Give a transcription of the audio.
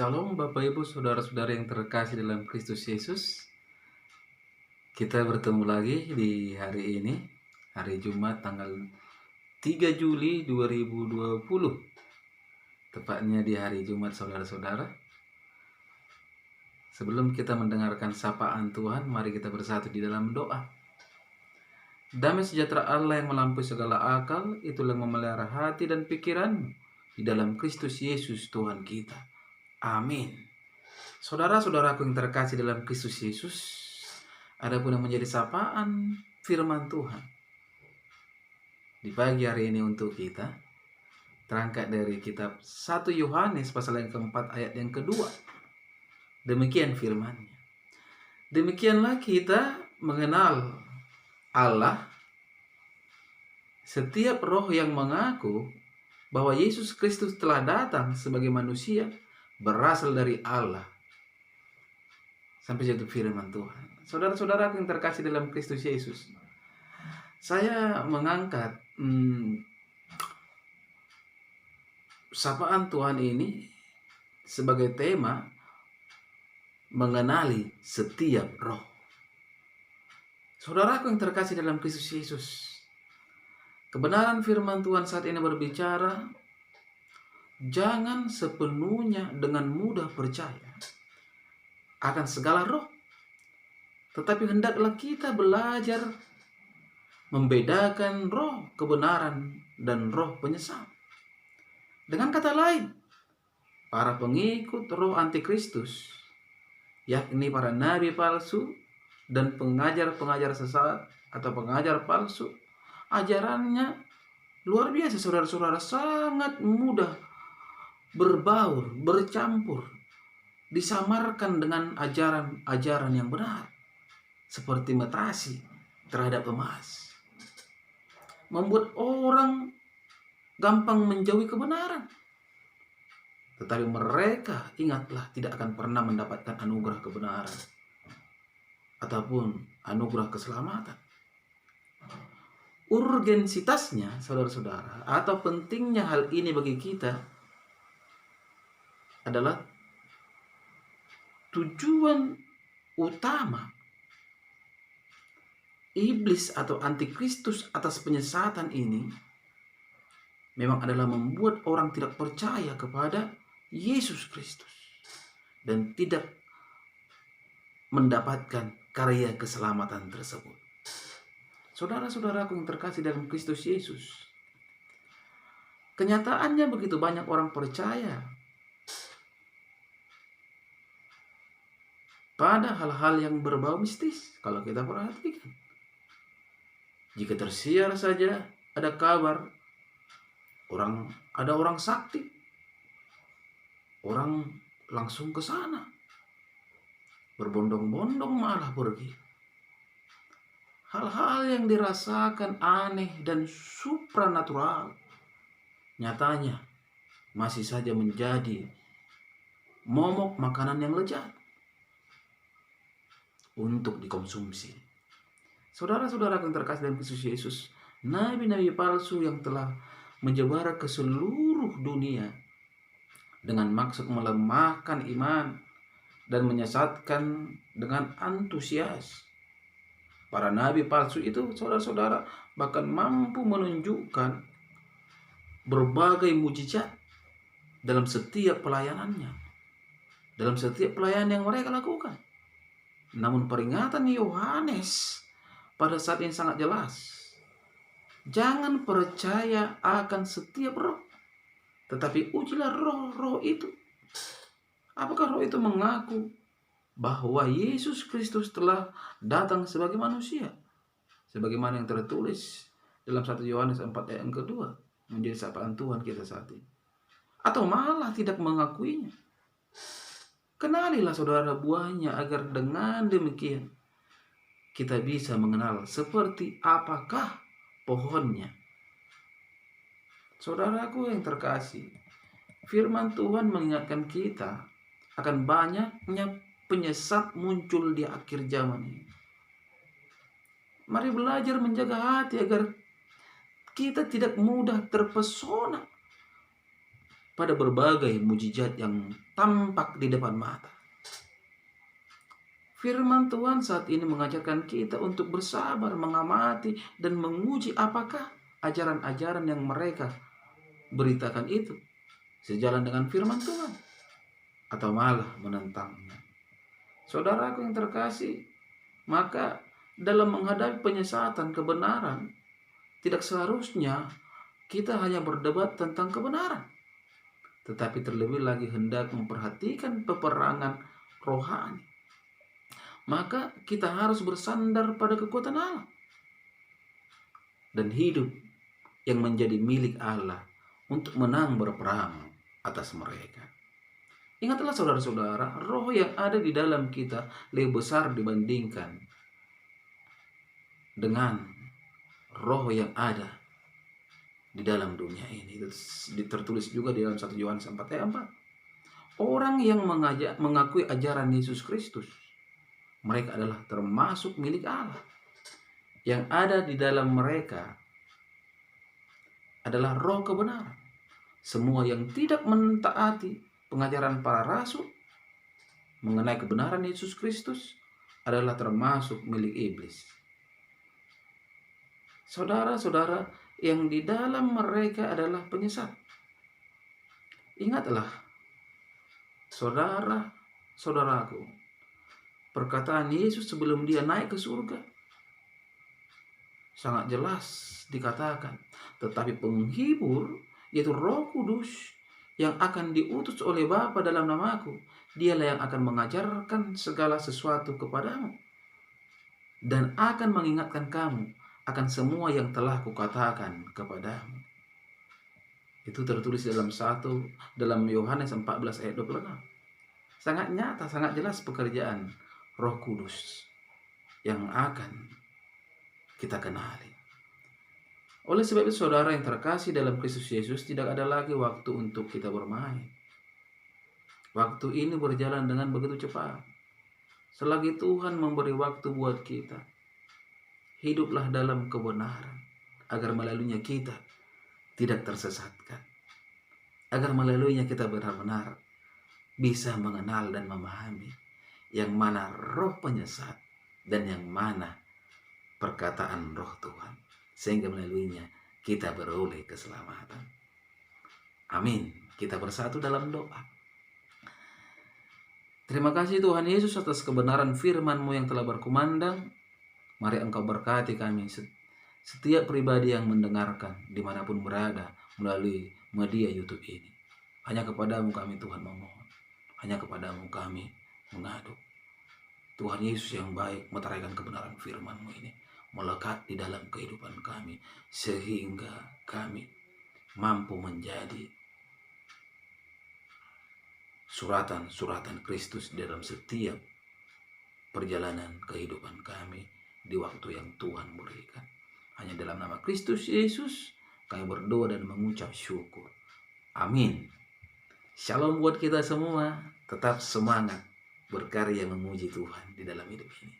Shalom Bapak Ibu Saudara-saudara yang terkasih dalam Kristus Yesus. Kita bertemu lagi di hari ini, hari Jumat tanggal 3 Juli 2020. Tepatnya di hari Jumat saudara-saudara. Sebelum kita mendengarkan sapaan Tuhan, mari kita bersatu di dalam doa. Damai sejahtera Allah yang melampaui segala akal, itulah yang memelihara hati dan pikiranmu di dalam Kristus Yesus Tuhan kita. Amin. Saudara-saudaraku yang terkasih dalam Kristus Yesus, adapun yang menjadi sapaan firman Tuhan di pagi hari ini untuk kita, terangkat dari kitab 1 Yohanes pasal yang keempat ayat yang kedua. Demikian firman-Nya. Demikianlah kita mengenal Allah. Setiap roh yang mengaku bahwa Yesus Kristus telah datang sebagai manusia berasal dari Allah. Sampai jatuh firman Tuhan. Saudara-saudara yang terkasih dalam Kristus Yesus, saya mengangkat sapaan Tuhan ini sebagai tema mengenali setiap roh. Saudaraku yang terkasih dalam Kristus Yesus, kebenaran firman Tuhan saat ini berbicara, jangan sepenuhnya dengan mudah percaya akan segala roh, tetapi hendaklah kita belajar membedakan roh kebenaran dan roh penyesat. Dengan kata lain, para pengikut roh antikristus, yakni para nabi palsu dan pengajar-pengajar sesat atau pengajar palsu, ajarannya luar biasa saudara-saudara, sangat mudah berbaur, bercampur, disamarkan dengan ajaran-ajaran yang benar, seperti metrasi terhadap emas, membuat orang gampang menjauhi kebenaran. Tetapi mereka, ingatlah, tidak akan pernah mendapatkan anugerah kebenaran ataupun anugerah keselamatan. Urgensitasnya, saudara-saudara, atau pentingnya hal ini bagi kita adalah tujuan utama iblis atau antikristus atas penyesatan ini memang adalah membuat orang tidak percaya kepada Yesus Kristus dan tidak mendapatkan karya keselamatan tersebut. Saudara-saudaraku yang terkasih dalam Kristus Yesus, kenyataannya begitu banyak orang percaya pada hal-hal yang berbau mistis. Kalau kita perhatikan, jika tersiar saja ada kabar ada orang sakti, orang langsung ke sana, berbondong-bondong malah pergi. Hal-hal yang dirasakan aneh dan supranatural nyatanya masih saja menjadi momok makanan yang lezat untuk dikonsumsi. Saudara-saudara yang terkasih dalam Kristus Yesus, nabi-nabi palsu yang telah menyebar ke seluruh dunia dengan maksud melemahkan iman dan menyesatkan dengan antusias. Para nabi palsu itu, saudara-saudara, bahkan mampu menunjukkan berbagai mujizat dalam setiap pelayanannya, dalam setiap pelayanan yang mereka lakukan. Namun peringatan Yohanes pada saat ini sangat jelas. Jangan percaya akan setiap roh, tetapi ujilah roh-roh itu. Apakah roh itu mengaku bahwa Yesus Kristus telah datang sebagai manusia, sebagaimana yang tertulis dalam 1 Yohanes 4 ayat yang kedua, menjadi sapaan Tuhan kita saat ini, atau malah tidak mengakuinya? Kenalilah saudara buahnya, agar dengan demikian kita bisa mengenal seperti apakah pohonnya. Saudaraku yang terkasih, firman Tuhan mengingatkan kita akan banyaknya penyesat muncul di akhir zaman ini. Mari belajar menjaga hati agar kita tidak mudah terpesona pada berbagai mujizat yang tampak di depan mata. Firman Tuhan saat ini mengajarkan kita untuk bersabar, mengamati, dan menguji apakah ajaran-ajaran yang mereka beritakan itu sejalan dengan firman Tuhan atau malah menentangnya. Saudaraku yang terkasih, maka dalam menghadapi penyesatan kebenaran, tidak seharusnya kita hanya berdebat tentang kebenaran, tetapi terlebih lagi hendak memperhatikan peperangan rohani. Maka kita harus bersandar pada kekuatan Allah dan hidup yang menjadi milik Allah untuk menang berperang atas mereka. Ingatlah saudara-saudara, roh yang ada di dalam kita lebih besar dibandingkan dengan roh yang ada di dalam dunia ini. Tertulis juga di dalam 1 Yohanes 4 ayat 4. Orang yang mengakui ajaran Yesus Kristus, mereka adalah termasuk milik Allah. Yang ada di dalam mereka adalah roh kebenaran. Semua yang tidak mentaati pengajaran para rasul mengenai kebenaran Yesus Kristus adalah termasuk milik iblis. Saudara-saudara yang di dalam mereka adalah penyesat. Ingatlah, saudara-saudaraku, perkataan Yesus sebelum dia naik ke surga sangat jelas dikatakan, tetapi penghibur yaitu Roh Kudus yang akan diutus oleh Bapa dalam namaku, dialah yang akan mengajarkan segala sesuatu kepadamu dan akan mengingatkan kamu akan semua yang telah kukatakan kepadamu. Itu tertulis dalam Yohanes 14 ayat 26. Sangat nyata, sangat jelas pekerjaan Roh Kudus yang akan kita kenali. Oleh sebab itu saudara yang terkasih dalam Kristus Yesus, tidak ada lagi waktu untuk kita bermain. Waktu ini berjalan dengan begitu cepat. Selagi Tuhan memberi waktu buat kita, hiduplah dalam kebenaran, agar melaluinya kita tidak tersesatkan. Agar melaluinya kita benar-benar bisa mengenal dan memahami yang mana roh penyesat dan yang mana perkataan roh Tuhan, sehingga melaluinya kita beroleh keselamatan. Amin. Kita bersatu dalam doa. Terima kasih Tuhan Yesus atas kebenaran firman-Mu yang telah berkumandang. Mari Engkau berkati kami setiap pribadi yang mendengarkan dimanapun berada melalui media YouTube ini. Hanya kepadamu kami Tuhan memohon. Hanya kepadamu kami mengadu. Tuhan Yesus yang baik, meteraikan kebenaran firman-Mu ini melekat di dalam kehidupan kami, sehingga kami mampu menjadi suratan-suratan Kristus dalam setiap perjalanan kehidupan kami di waktu yang Tuhan berikan. Hanya dalam nama Kristus Yesus kami berdoa dan mengucap syukur. Amin. Shalom buat kita semua. Tetap semangat berkarya memuji Tuhan di dalam hidup ini.